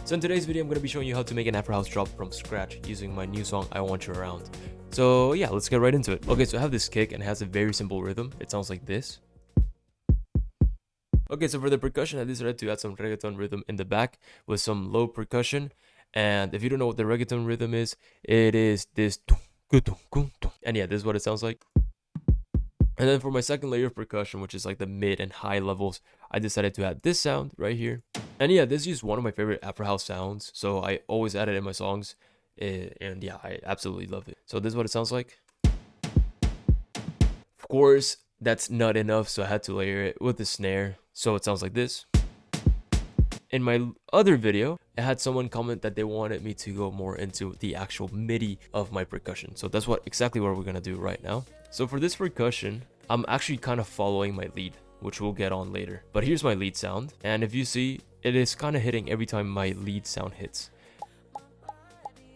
So in today's video, I'm going to be showing you how to make an Afro house drop from scratch using my new song, I Want You Around. So yeah, let's get right into it. Okay, so I have this kick and it has a very simple rhythm. It sounds like this. Okay, so for the percussion, I decided to add some reggaeton rhythm in the back with some low percussion. And if you don't know what the reggaeton rhythm is, it is this. And yeah, this is what it sounds like. And then for my second layer of percussion, which is like the mid and high levels, I decided to add this sound right here. And yeah, this is one of my favorite Afro house sounds, so I always add it in my songs. And yeah, I absolutely love it. So this is what it sounds like. Of course, that's not enough, so I had to layer it with the snare. So it sounds like this. In my other video, I had someone comment that they wanted me to go more into the actual MIDI of my percussion. So that's exactly what we're gonna do right now. So for this percussion, I'm actually kind of following my lead, which we'll get on later. But here's my lead sound. And if you see, it is kind of hitting every time my lead sound hits.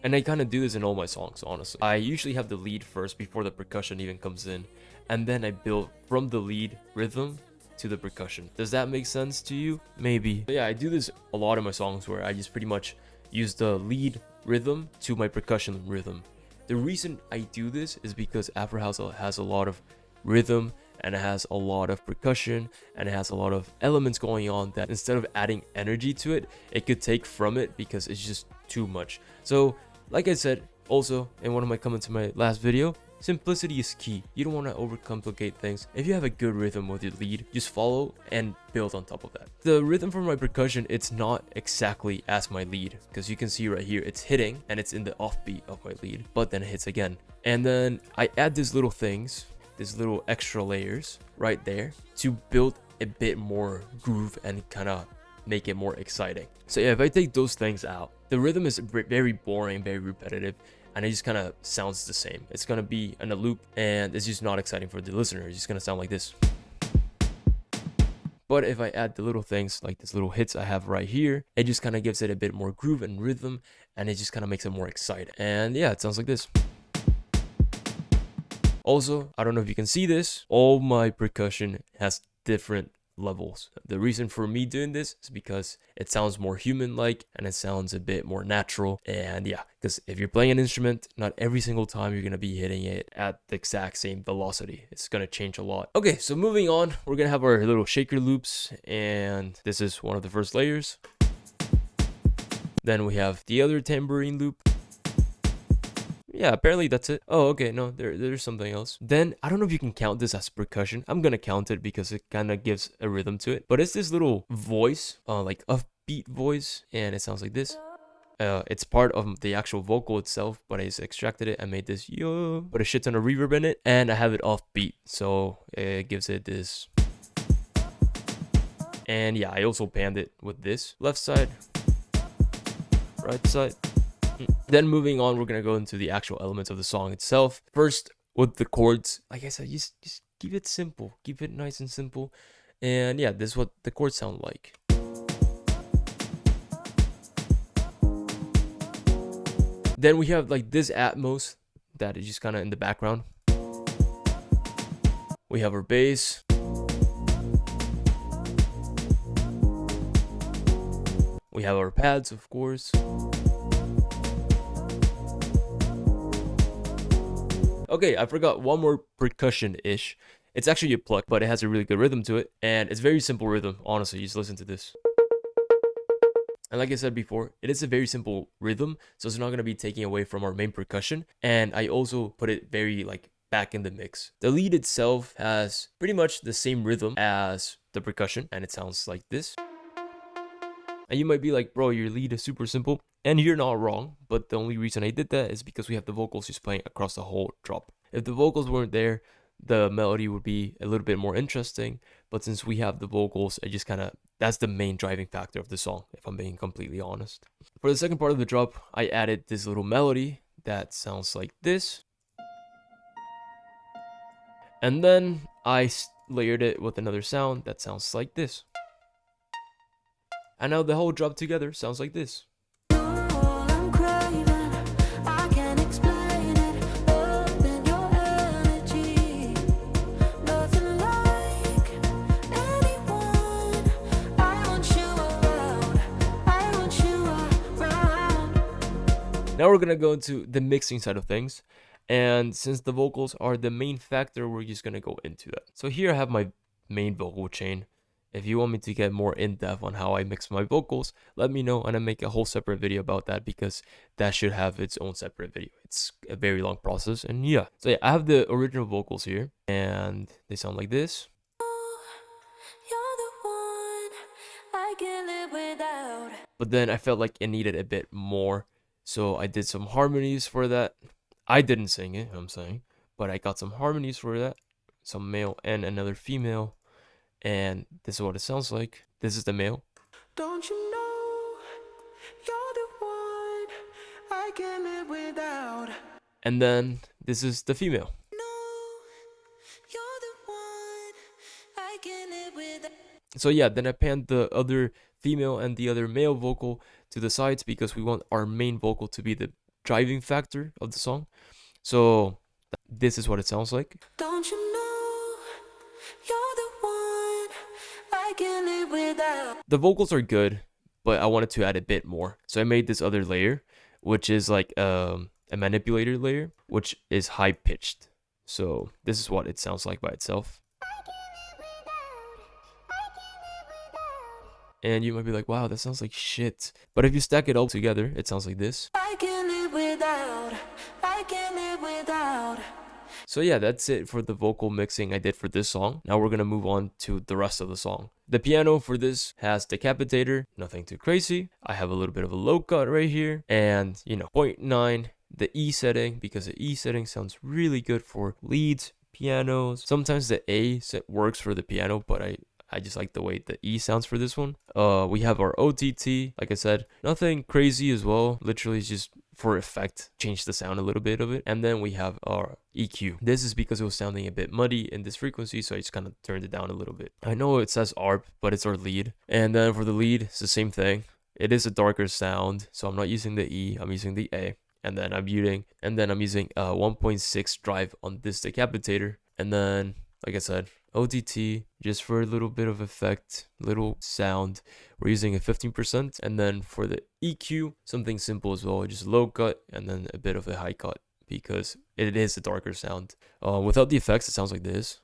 And I kind of do this in all my songs, honestly. I usually have the lead first before the percussion even comes in. And then I build from the lead rhythm to the percussion. Does that make sense to you? Maybe. But yeah, I do this a lot in my songs where I just pretty much use the lead rhythm to my percussion rhythm. The reason I do this is because Afro house has a lot of rhythm and it has a lot of percussion and it has a lot of elements going on that instead of adding energy to it, it could take from it because it's just too much. So like I said also in one of my comments in my last video, simplicity is key. You don't want to overcomplicate things. If you have a good rhythm with your lead, just follow and build on top of that. The rhythm for my percussion, it's not exactly as my lead, because you can see right here, it's hitting and it's in the offbeat of my lead, but then it hits again. And then I add these little things, these little extra layers right there to build a bit more groove and kind of make it more exciting. So yeah, if I take those things out, the rhythm is very boring, very repetitive, and it just kind of sounds the same. It's gonna be in a loop and it's just not exciting for the listener. It's just gonna sound like this. But if I add the little things like these little hits I have right here, it just kind of gives it a bit more groove and rhythm, and it just kind of makes it more exciting. And yeah, it sounds like this. Also, I don't know if you can see this, all my percussion has different levels. The reason for me doing this is because it sounds more human-like and it sounds a bit more natural. And yeah, because if you're playing an instrument, not every single time you're gonna be hitting it at the exact same velocity. It's gonna change a lot. Okay, so moving on, we're gonna have our little shaker loops, and this is one of the first layers. Then we have the other tambourine loop. Yeah, apparently that's it. Oh, okay, no, there's something else. Then, I don't know if you can count this as percussion. I'm gonna count it because it kind of gives a rhythm to it. But it's this little voice, like upbeat voice, and it sounds like this. It's part of the actual vocal itself, but I just extracted it and made this yo, put a shit ton of reverb in it, and I have it offbeat, so it gives it this. And yeah, I also panned it with this. Left side, right side. Then moving on, we're gonna go into the actual elements of the song itself. First, with the chords, like I said, just keep it simple, keep it nice and simple. And yeah, this is what the chords sound like. Then we have like this Atmos that is just kind of in the background. We have our bass. We have our pads, of course. Okay, I forgot one more percussion-ish. It's actually a pluck, but it has a really good rhythm to it. And it's very simple rhythm, honestly. You just listen to this. And like I said before, it is a very simple rhythm, so it's not going to be taking away from our main percussion. And I also put it very like back in the mix. The lead itself has pretty much the same rhythm as the percussion, and it sounds like this. And you might be like, bro, your lead is super simple. And you're not wrong, but the only reason I did that is because we have the vocals just playing across the whole drop. If the vocals weren't there, the melody would be a little bit more interesting. But since we have the vocals, it just kind of, that's the main driving factor of the song, if I'm being completely honest. For the second part of the drop, I added this little melody that sounds like this. And then I layered it with another sound that sounds like this. And now the whole drop together sounds like this. Now we're gonna go into the mixing side of things. And since the vocals are the main factor, we're just gonna go into that. So here I have my main vocal chain. If you want me to get more in-depth on how I mix my vocals, let me know and I make a whole separate video about that, because that should have its own separate video. It's a very long process, and yeah. So yeah, I have the original vocals here and they sound like this. But then I felt like it needed a bit more, so I did some harmonies for that. I didn't sing it, I'm saying, but I got some harmonies for that, some male and another female, and this is what it sounds like. This is the male. Don't you know you're the one I can't live without? And then this is the female. So yeah, then I panned the other female and the other male vocal to the sides, because we want our main vocal to be the driving factor of the song. So this is what it sounds like. Don't you know you're the one I can't live without? The vocals are good, but I wanted to add a bit more. So I made this other layer, which is like a manipulator layer, which is high pitched. So this is what it sounds like by itself. And you might be like, wow, that sounds like shit. But if you stack it all together, it sounds like this. I can't live without. I can't live without. So yeah, that's it for the vocal mixing I did for this song. Now we're gonna move on to the rest of the song. The piano for this has decapitator, nothing too crazy. I have a little bit of a low cut right here, and 0.9, the E setting, because the E setting sounds really good for leads, pianos. Sometimes the A set works for the piano, but I just like the way the E sounds for this one. We have our OTT, like I said, nothing crazy as well. Literally just for effect, change the sound a little bit of it. And then we have our EQ. This is because it was sounding a bit muddy in this frequency, so I just kind of turned it down a little bit. I know it says ARP, but it's our lead. And then for the lead, it's the same thing. It is a darker sound, so I'm not using the E, I'm using the A. And then I'm using 1.6 drive on this decapitator. And then, like I said, OTT, just for a little bit of effect, little sound, we're using a 15%. And then for the EQ, something simple as well, just low cut and then a bit of a high cut, because it is a darker sound. Without the effects, it sounds like this.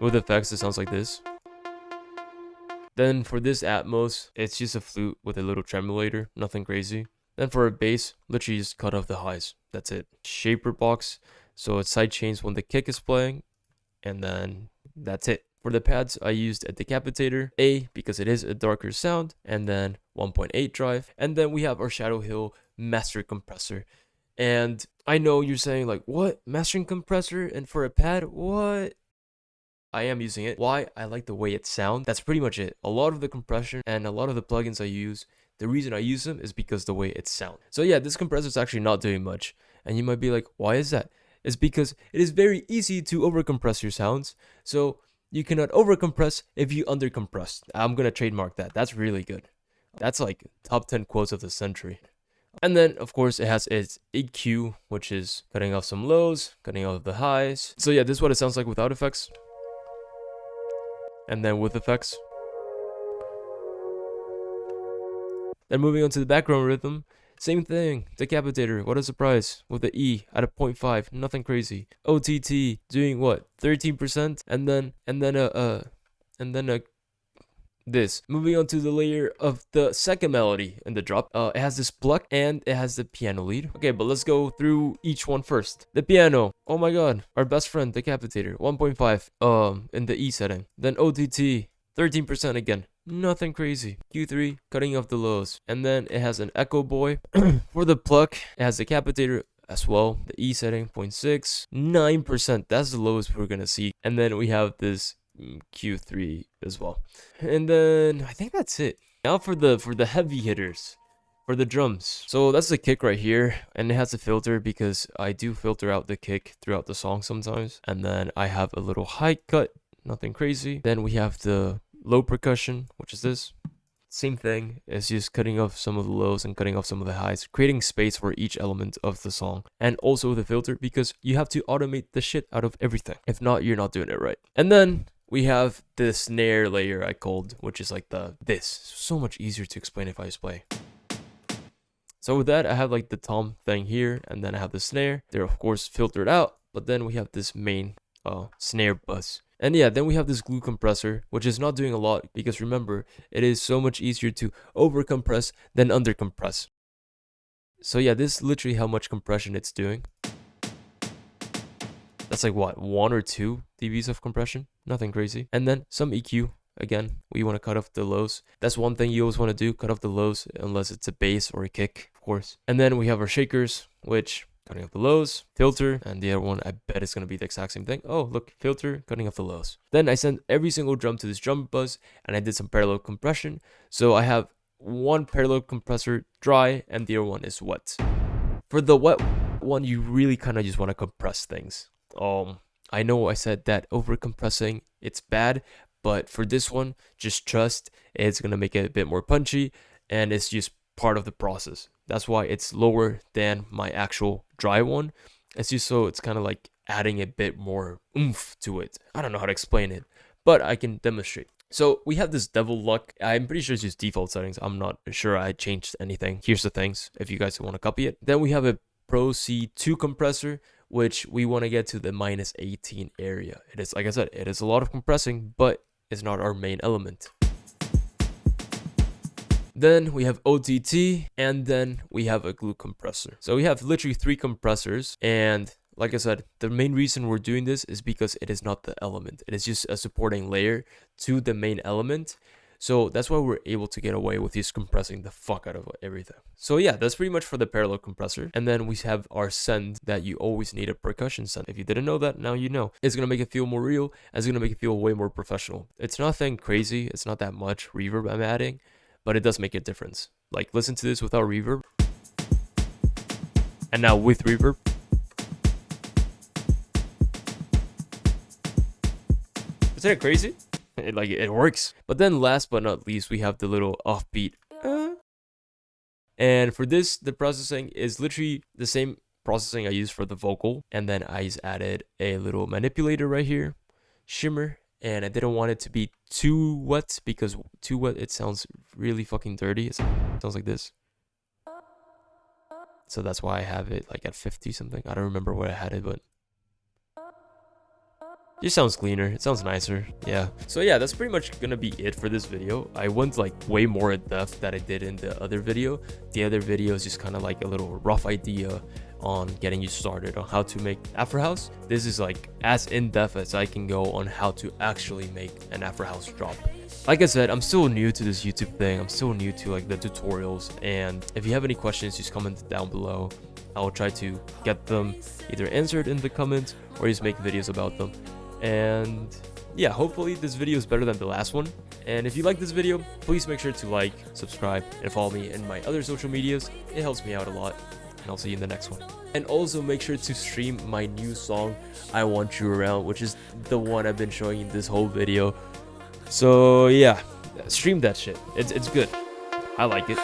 With effects, it sounds like this. Then for this Atmos, it's just a flute with a little tremulator, nothing crazy. Then for a bass, literally just cut off the highs, that's it. Shaper box, so it side chains when the kick is playing. And then that's it. For the pads, I used a decapitator, A, because it is a darker sound, and then 1.8 drive. And then we have our Shadow Hill master compressor. And I know you're saying like, what? Mastering compressor? And for a pad? What? I am using it. Why? I like the way it sounds. That's pretty much it. A lot of the compression and a lot of the plugins I use, the reason I use them is because the way it sounds. So yeah, this compressor is actually not doing much. And you might be like, why is that? It's because it is very easy to overcompress your sounds. So you cannot overcompress if you undercompress. I'm gonna trademark that. That's really good. That's like top 10 quotes of the century. And then of course it has its EQ, which is cutting off some lows, cutting off the highs. So yeah, this is what it sounds like without effects. And then with effects. Then moving on to the background rhythm. Same thing, decapitator, what a surprise, with the E at a 0.5, nothing crazy. OTT doing what, 13%, and then this. Moving on to the layer of the second melody in the drop. It has this pluck and it has the piano lead. Okay, but let's go through each one first. The piano, oh my god, our best friend, decapitator, 1.5, in the E setting. Then OTT, 13% again. Nothing crazy. Q3, cutting off the lows. And then it has an echo boy. For the pluck, it has the decapitator as well. The E setting, 0.6. 9%. That's the lowest we're gonna see. And then we have this Q3 as well. And then I think that's it. Now for the heavy hitters. For the drums. So that's the kick right here. And it has a filter because I do filter out the kick throughout the song sometimes. And then I have a little high cut. Nothing crazy. Then we have the low percussion, which is this. Same thing, it's just cutting off some of the lows and cutting off some of the highs, creating space for each element of the song. And also the filter, because you have to automate the shit out of everything. If not, you're not doing it right. And then we have the snare layer I called, which is like this. So much easier to explain if I just play. So with that, I have like the tom thing here, and then I have the snare. They're of course filtered out, but then we have this main snare bus. And yeah, then we have this glue compressor, which is not doing a lot because remember, it is so much easier to over compress than under compress. So yeah, this is literally how much compression it's doing. That's like what, 1 or 2 dBs of compression? Nothing crazy. And then some EQ. Again, we want to cut off the lows. That's one thing you always want to do, cut off the lows, unless it's a bass or a kick, of course. And then we have our shakers, which cutting off the lows, filter, and the other one I bet is going to be the exact same thing. Oh, look, filter, cutting off the lows. Then I sent every single drum to this drum bus, and I did some parallel compression. So I have one parallel compressor dry, and the other one is wet. For the wet one, you really kind of just want to compress things. I know I said that over compressing, it's bad, but for this one, just trust, it's going to make it a bit more punchy, and it's just part of the process. That's why it's lower than my actual dry one. It's just so it's kind of like adding a bit more oomph to it. I don't know how to explain it, but I can demonstrate. So we have this devil luck. I'm pretty sure it's just default settings. I'm not sure I changed anything. Here's the things if you guys want to copy it. Then we have a Pro C2 compressor, which we want to get to the -18 area. It is, like I said, it is a lot of compressing, but it's not our main element. Then we have OTT, and then we have a glue compressor. So we have literally 3 compressors, and like I said, the main reason we're doing this is because it is not the element. It is just a supporting layer to the main element. So that's why we're able to get away with just compressing the fuck out of everything. So yeah, that's pretty much for the parallel compressor. And then we have our send that you always need a percussion send. If you didn't know that, now you know. It's going to make it feel more real, and it's going to make it feel way more professional. It's nothing crazy. It's not that much reverb I'm adding, but it does make a difference. Like, listen to this without reverb. And now with reverb. Isn't it crazy? It works. But then last but not least, we have the little offbeat. And for this, the processing is literally the same processing I use for the vocal. And then I just added a little manipulator right here, shimmer. And I didn't want it to be too wet, because too wet, it sounds really fucking dirty. It sounds like this. So that's why I have it like at 50 something. I don't remember where I had it, but it just sounds cleaner. It sounds nicer. Yeah. So yeah, that's pretty much gonna be it for this video. I went like way more in depth than I did in the other video. The other video is just kind of like a little rough idea on getting you started on how to make Afro house. This is like as in depth as I can go on how to actually make an Afro house drop. Like I said, I'm still new to this YouTube thing. I'm still new to like the tutorials, and if you have any questions, just comment down below. I'll try to get them either answered in the comments or just make videos about them. And yeah, hopefully this video is better than the last one. And if you like this video, please make sure to like, subscribe, and follow me in my other social medias. It helps me out a lot. And I'll see you in the next one. And also make sure to stream my new song, I Want You Around, which is the one I've been showing you this whole video. So yeah, stream that shit. It's good. I like it.